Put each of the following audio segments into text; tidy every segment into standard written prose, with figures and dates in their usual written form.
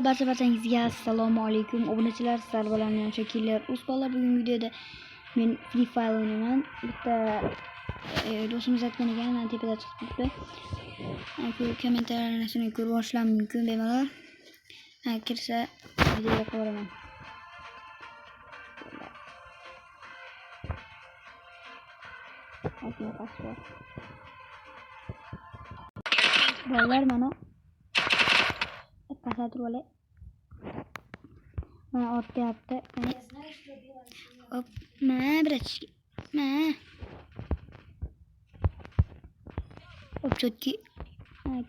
barchangizga assalomu alaykum obunachilar, sizlar bilan men Shakillar. Do'stlar, bugungi videoda men Free Fire o'ynaman. Bitta do'stimiz aytgan ekan, mana tepada chiqib turibdi. Ku kommentariyani ko'rib olishlar mumkin bemalol. Kirsa videoga qo'yaman. Bolalar mana pasatır olay. Mana ortayapti. Hop, mana bratishki. Mana. Hop, chotki. Mana,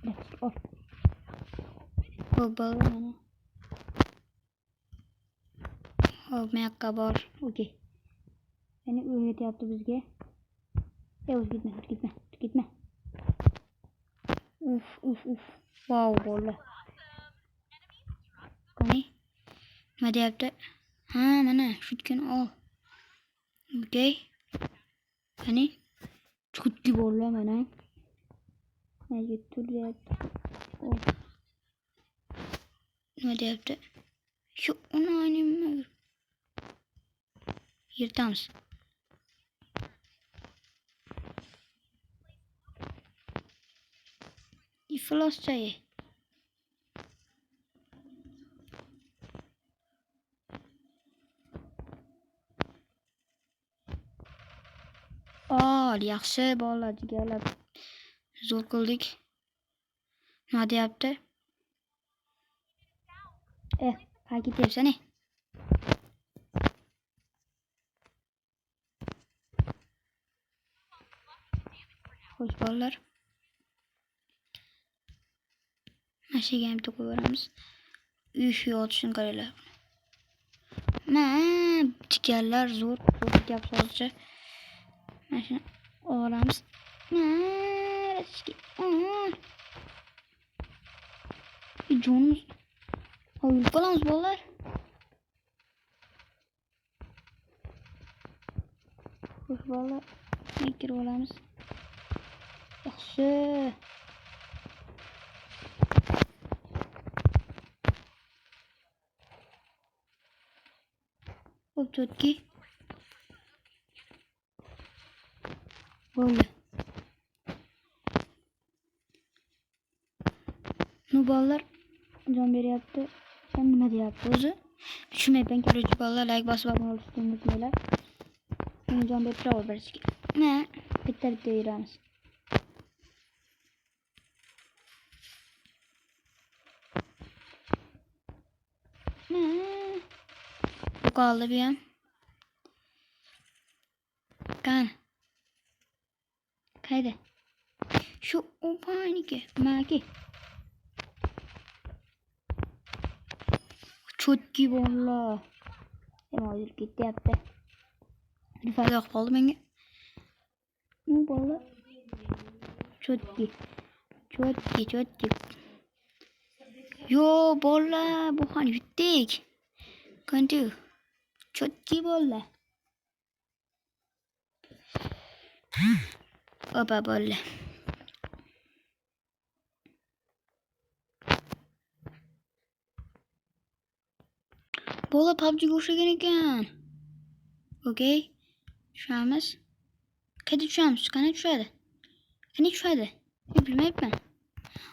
bratishki. Hop. Hop, bolalar mana. Hop, meyakka bor. Okey. Beni o'rgatyapti bizga. Gitme. Uf. Wow, bola. Qani? Nima deyapti? Ha, mana shutgani ol. Okey. Qani? Chutki bola mana. Nega turyapti? Nima deyapti? Shu uni nima? Yirtamiz. İflas çayı. Yaxshi bolalar jigarlar. Zo'r qildik. Nima deyapti? Qayerga ketyapsan? Xo'sh bolalar. Mashiga ham to'qib beramiz. Yotishini qaranglar. Jigarlar zo'r gap solchi. Mana shuni olamiz. Jonimiz o'lib qolamiz bolalar. Xo'sh bolalar, kirib olamiz. Yaxshi. Hop, chotki. Bo'ldi. Nu bolalar jon beryapti. Sen nima deyapti o'zi? Tushunmayapman. Ko'ruvchi bolalar like bosib olishni unutmanglar. Meni jon berib tura berishga. Bitta yuramiz. Qoldi bu ham. Qani? Qayda? Shu opaniki, maki. Chotki bolla. Hozir ketyapti. Rifat yo'q qoldi menga. Bu bola. Chotki. Yo bola, bu ham yutdik. Qancha? Chotki bola. Opa bola. Bola PUBG'ga o'xshagan ekan. Okey. Tushamiz. Qayerga tushamiz? Qani tushadi? Bilmayapman.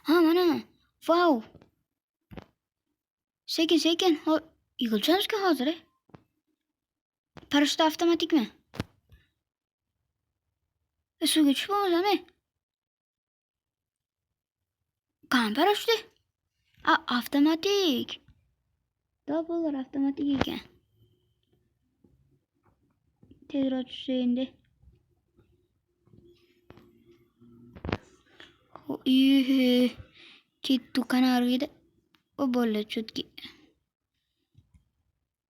Ha, mana. Wow. Sekin. Yig'ilchamiz-ku hozir. Parashut avtomatikmi? Suvga tushib olamiz. Qani parashuti? Avtomatik. Do'pollar avtomatik ekan. Tezroq tushsa endi. Ketdi kanariyda. O bola chotki.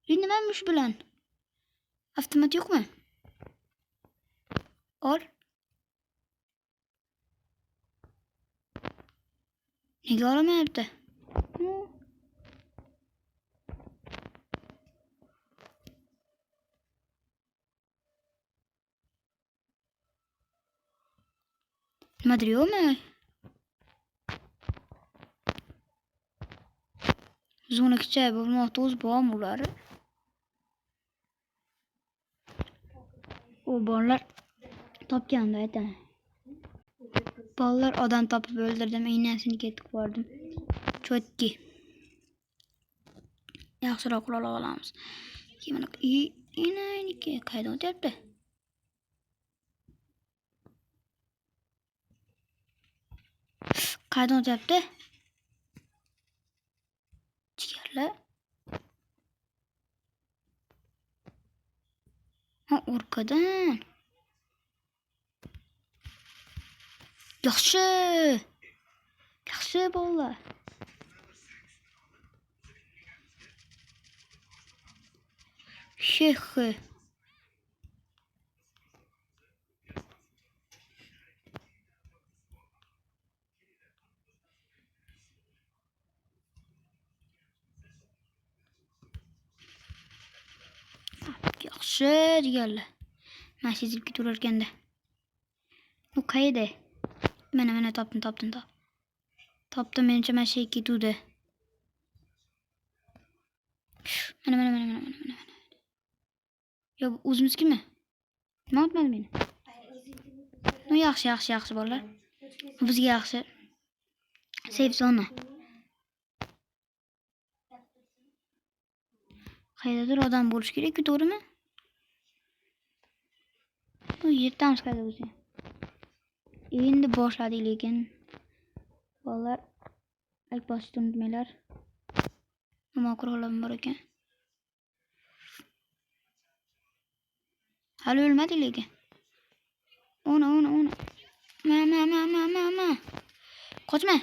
Nima shu bilan? Avtomat yo'qmi? Ol. Nega olamayapti? Nimadir yo'qmi? Zona kichik bo'lmoqda o'z bormi ular? O bolalar topganda aytaman. Bolalar odam topib o'ldirdim, iynasini ketib bordim. Chotki. Yaxshiroq qurol olamiz. Keyin inayniki qaydan o'tyapti? Qaydan o'tyapti? Chigarlar. Ha, orqadan. Yaxshi. Yaxshi bolalar. Sheyx. Yaxshi deganlar. Mana sezib ketaverar ekanda. U qayerda? Mana topdim. Topdim, menimcha mana shu ketuvdi. Mana. Yo, o'zimizkimi? Nima o'tmadi meni? No, yaxshi bolalar. Bizga yaxshi. Safe zona. Qayerdadir odam bo'lish kerak-ku, to'g'rimi? Bu yerdamiz qayda o'zi. Endi boshladik lekin bolalar like bosishni unutmanglar. Nima qurollar bor ekan? Hali o'lmadik lekin. Ona. Ma. Qochma.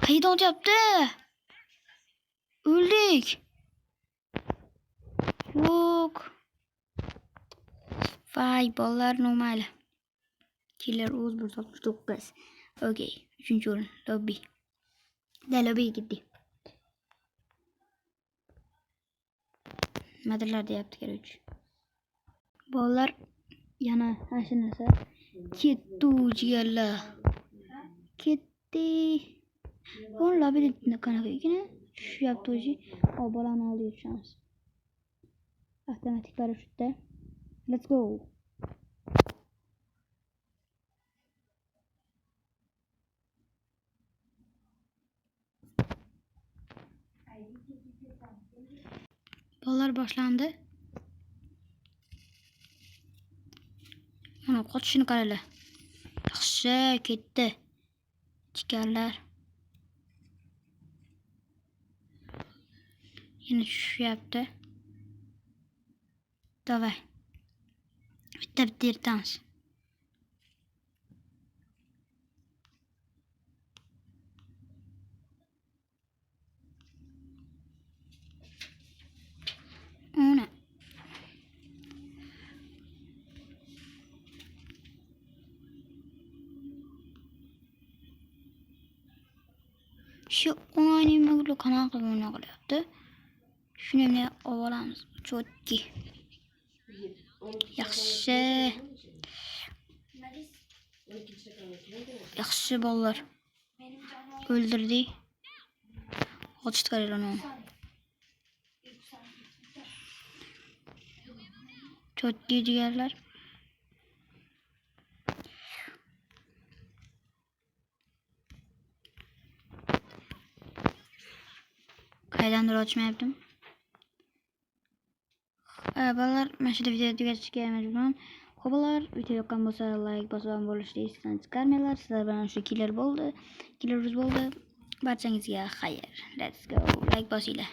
Qayerdan o'tyapti? O'ldik. Yo'q. Vay bolalar normal. Killer o'z 169. Okay, 3-o'rin lobby. Lobbyga ketdik. Nimadirlar deyapti kerak. Bolalar yana hashir narsa. Ketuvchilar. Ketdi. Bu labirintni qanaqa ekan? Tushyapti o'zi. Bolani oldiga tushamiz. Avtomatik parashyutda. Let's go. Bolalar boshlandi. Mana qochishini qaranglar. Yaxshi ketdi. Chikarlar. Yana tushyapti. Davay. Bitta yirtamiz. Ona. Shu onayning mag'lub qanaqa qilyapti? Shuni ham olamiz. Chotki. Yaxshi bolalar. O'ldirdik. Ochib qaraylar uni. Chotki deganlar. Qaydandir ochmayaptim. Bolalar, mana shu video tugatishga majburman. Bolalar, video yoqqan bo'lsa like bosib bo'lishni esdan chiqarmanglar. Sizlar bilan shu killer bo'ldi. Barchangizga xayr. Let's go. Like bosinglar.